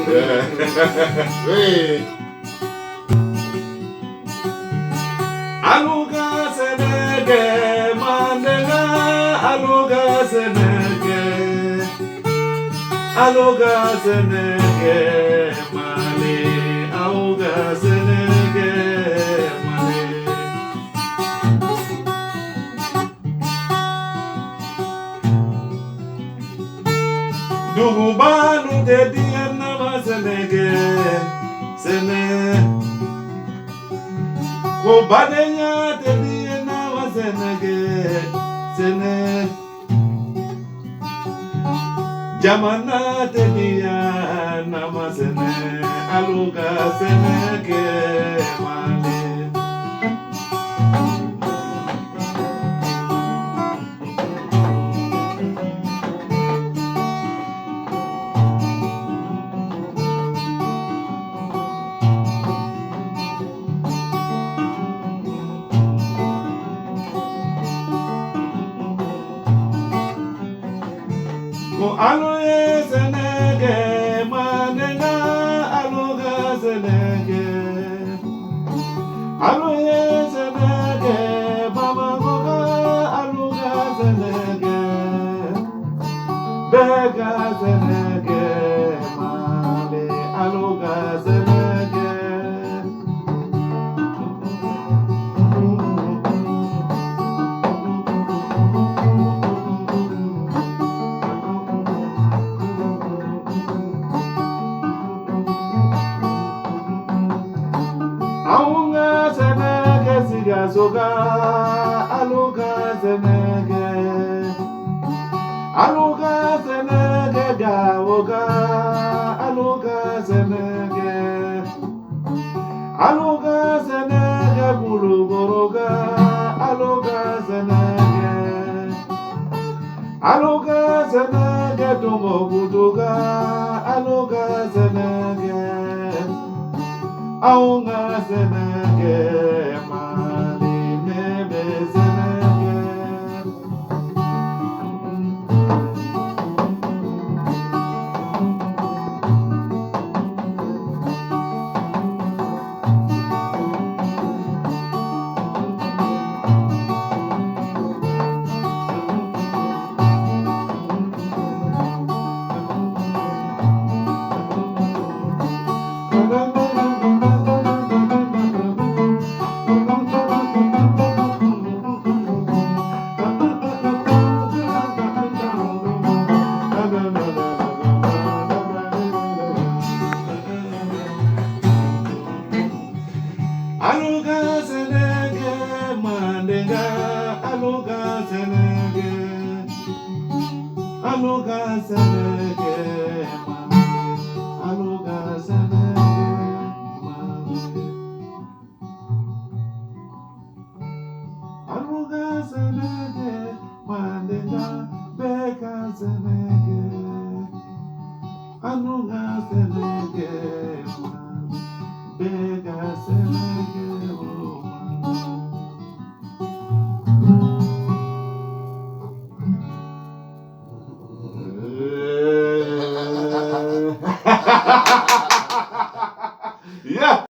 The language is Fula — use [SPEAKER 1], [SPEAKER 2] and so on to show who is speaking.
[SPEAKER 1] Hey. Aluga senege mandega, aluga senege, aluga senege male, aluga senege male. Dugubanu te diana ma senege, senege. Ko badenya te diana ma senege, senege. Jamana te diana ma senege, aluga senege male. Ko aloe senege manena aloga senege, aloe senege mama goga aloga senege, bega senege male aloga senege. Aunga senege siga soga, aluga senege, aluga senege gawoga, aluga senege, aluga senege bulugoroga, aluga senege, aluga senege tumoguduga, aluga senege. Aunga senege mali nebe senege. Aluga senege mandega, aluga senege, aluga senege mande, aluga senege mande, aluga senege mandega, beka senege.